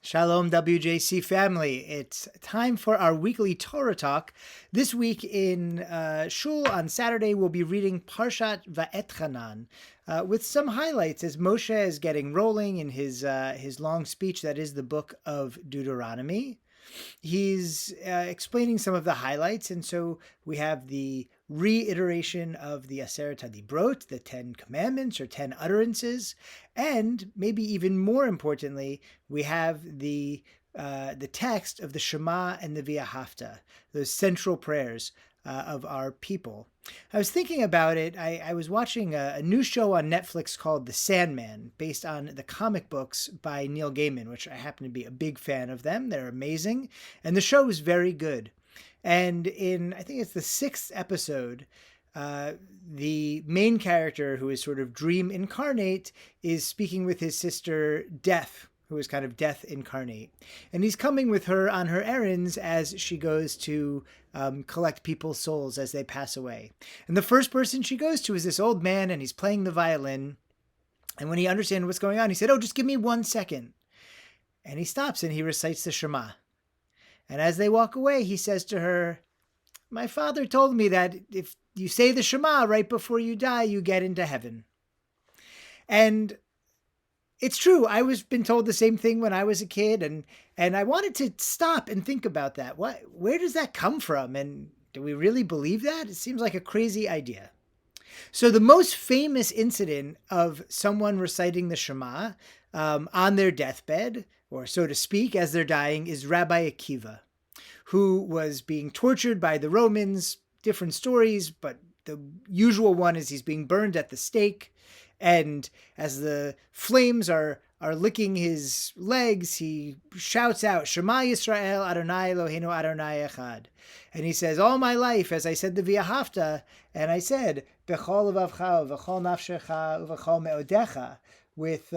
Shalom, WJC family. It's time for our weekly Torah Talk. This week in Shul on Saturday, we'll be reading Parshat Vaethchanon with some highlights as Moshe is getting rolling in his long speech that is the book of Deuteronomy. He's explaining some of the highlights, and so we have the reiteration of the Aseret HaDibrot, the 10 Commandments or 10 utterances, and maybe even more importantly, we have the text of the Shema and the V'ahavta, those central prayers of our people. I was thinking about it. I was watching a new show on Netflix called The Sandman, based on the comic books by Neil Gaiman, which I happen to be a big fan of them. They're amazing. And the show is very good. And I think it's the 6th episode, the main character, who is sort of dream incarnate, is speaking with his sister Death, who is kind of death incarnate. And he's coming with her on her errands as she goes to collect people's souls as they pass away. And the first person she goes to is this old man, and he's playing the violin. And when he understands what's going on, he said, "Oh, just give me 1 second." And he stops and he recites the Shema. And as they walk away, he says to her, "My father told me that if you say the Shema right before you die, you get into heaven." And it's true. I was been told the same thing when I was a kid, and I wanted to stop and think about that. Where does that come from? And do we really believe that? It seems like a crazy idea. So the most famous incident of someone reciting the Shema on their deathbed, or so to speak, as they're dying, is Rabbi Akiva, who was being tortured by the Romans. Different stories, but the usual one is he's being burned at the stake. And as the flames are licking his legs, he shouts out, "Shema Yisrael, Adonai Eloheinu, Adonai Echad." And he says, "All my life, as I said the V'ahavta, and I said, B'chol levavcha, v'chol nafshecha, v'chol me'odecha, with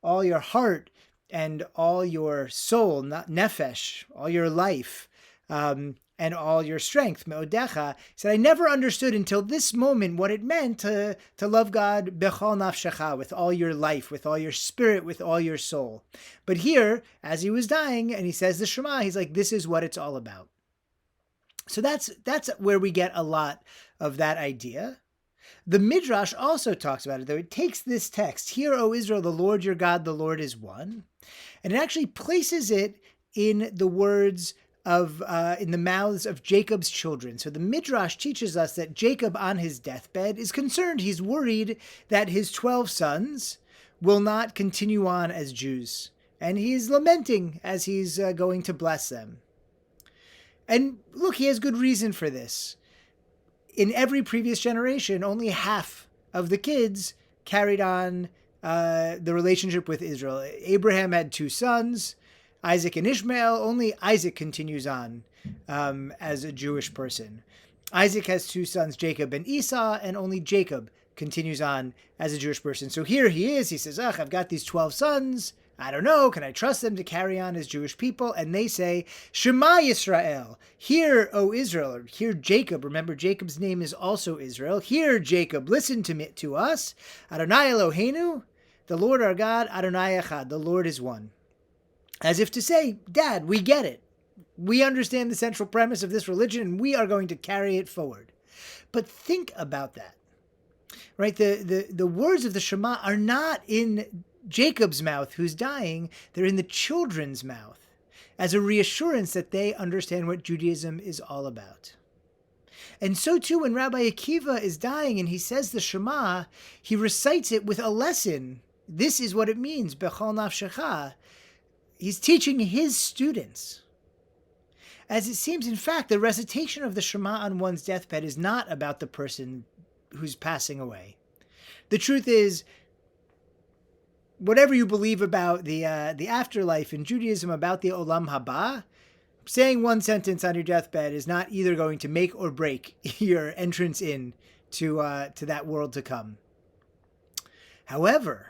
all your heart and all your soul, not nefesh, all your life, and all your strength, me'odecha." He said, "I never understood until this moment what it meant to love God bechol nafshecha, with all your life, with all your spirit, with all your soul." But here, as he was dying, and he says the Shema, he's like, this is what it's all about. So that's where we get a lot of that idea. The Midrash also talks about it, though. It takes this text, "Hear, O Israel, the Lord your God, the Lord is one," and it actually places it in the words of in the mouths of Jacob's children. So the Midrash teaches us that Jacob on his deathbed is concerned. He's worried that his 12 sons will not continue on as Jews. And he's lamenting as he's going to bless them. And look, he has good reason for this. In every previous generation, only half of the kids carried on the relationship with Israel. Abraham had 2 sons, Isaac and Ishmael. Only Isaac continues on as a Jewish person. Isaac has 2 sons, Jacob and Esau, and only Jacob continues on as a Jewish person. So here he is. He says, I've got these 12 sons. I don't know. Can I trust them to carry on as Jewish people? And they say, "Shema Yisrael. Hear, O Israel." Or hear Jacob. Remember, Jacob's name is also Israel. "Hear, Jacob. Listen to us. Adonai Eloheinu, the Lord our God. Adonai Echad. The Lord is one." As if to say, Dad, we get it. We understand the central premise of this religion, and we are going to carry it forward. But think about that, right? The words of the Shema are not in Jacob's mouth, who's dying. They're in the children's mouth, as a reassurance that they understand what Judaism is all about. And so too, when Rabbi Akiva is dying and he says the Shema, he recites it with a lesson. This is what it means, Bechol nafshecha. He's teaching his students. As it seems, in fact, the recitation of the Shema on one's deathbed is not about the person who's passing away. The truth is, whatever you believe about the afterlife in Judaism, about the Olam Habah, saying one sentence on your deathbed is not either going to make or break your entrance in to that world to come. However,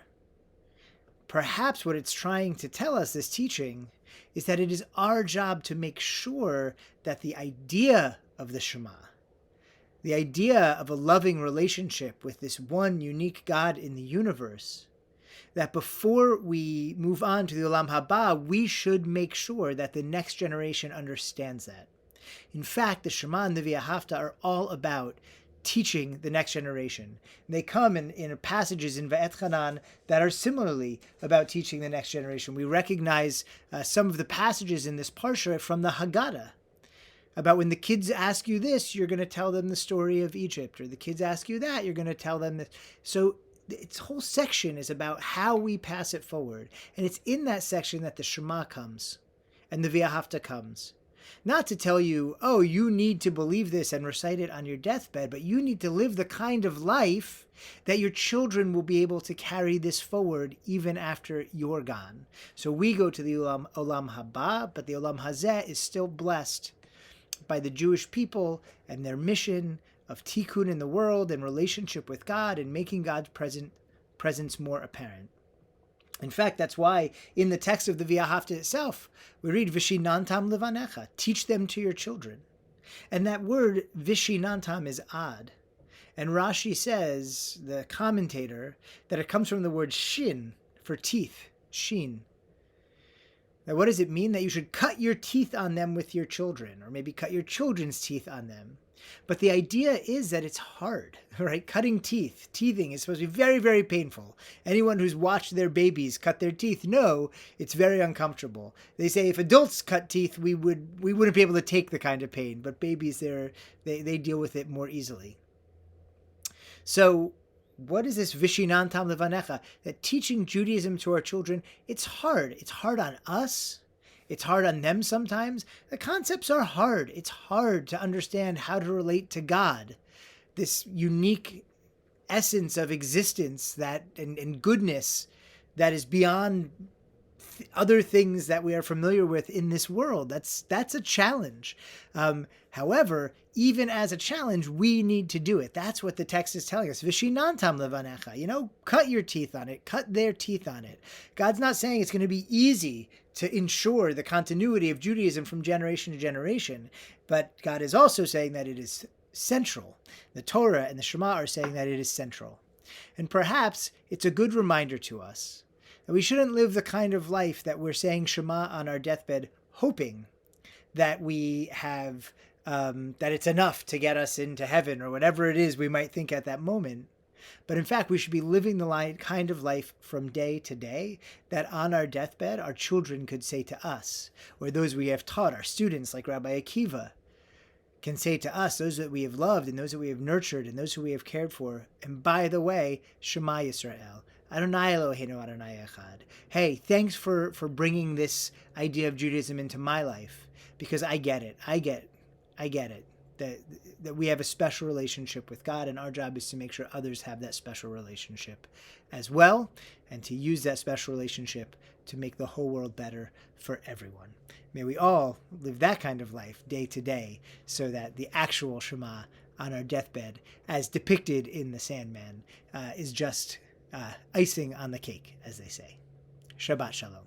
perhaps what it's trying to tell us, this teaching, is that it is our job to make sure that the idea of the Shema, the idea of a loving relationship with this one unique God in the universe, that before we move on to the Olam Habah, we should make sure that the next generation understands that. In fact, the Shema and the Vaethchanon are all about teaching the next generation. They come in passages in Vaethchanon that are similarly about teaching the next generation. We recognize some of the passages in this parsha from the Haggadah, about when the kids ask you this, you're going to tell them the story of Egypt, or the kids ask you that, you're going to tell them this. So its whole section is about how we pass it forward. And it's in that section that the Shema comes and the Vaethchanon comes. Not to tell you, oh, you need to believe this and recite it on your deathbed, but you need to live the kind of life that your children will be able to carry this forward even after you're gone. So we go to the Olam Habah, but the Olam Hazeh is still blessed by the Jewish people and their mission of tikkun in the world and relationship with God and making God's presence more apparent. In fact, that's why in the text of the Vaethchanon itself, we read Vishinantam levanecha, teach them to your children. And that word Vishinantam is odd. And Rashi says, the commentator, that it comes from the word shin, for teeth, shin. Now, what does it mean? That you should cut your teeth on them with your children, or maybe cut your children's teeth on them. But the idea is that it's hard, right? Cutting teeth, teething is supposed to be very, very painful. Anyone who's watched their babies cut their teeth know it's very uncomfortable. They say if adults cut teeth, we wouldn't be able to take the kind of pain, but babies, they deal with it more easily. So what is this Vishinantam levanecha? That teaching Judaism to our children, it's hard. It's hard on us. It's hard on them sometimes. The concepts are hard. It's hard to understand how to relate to God, this unique essence of existence that and goodness that is beyond other things that we are familiar with in this world. That's a challenge. However, even as a challenge, we need to do it. That's what the text is telling us. Vishinantam levanecha. Cut your teeth on it. Cut their teeth on it. God's not saying it's going to be easy to ensure the continuity of Judaism from generation to generation, but God is also saying that it is central. The Torah and the Shema are saying that it is central. And perhaps it's a good reminder to us that we shouldn't live the kind of life that we're saying Shema on our deathbed, hoping that we have, that it's enough to get us into heaven or whatever it is we might think at that moment. But in fact, we should be living the kind of life from day to day that on our deathbed, our children could say to us, or those we have taught, our students like Rabbi Akiva, can say to us, those that we have loved and those that we have nurtured and those who we have cared for. And by the way, Shema Yisrael. Adonai Eloheinu Adonai Echad. Hey, thanks for bringing this idea of Judaism into my life, because I get it. I get it. That we have a special relationship with God, and our job is to make sure others have that special relationship as well, and to use that special relationship to make the whole world better for everyone. May we all live that kind of life day to day, so that the actual Shema on our deathbed, as depicted in the Sandman, is just icing on the cake, as they say. Shabbat Shalom.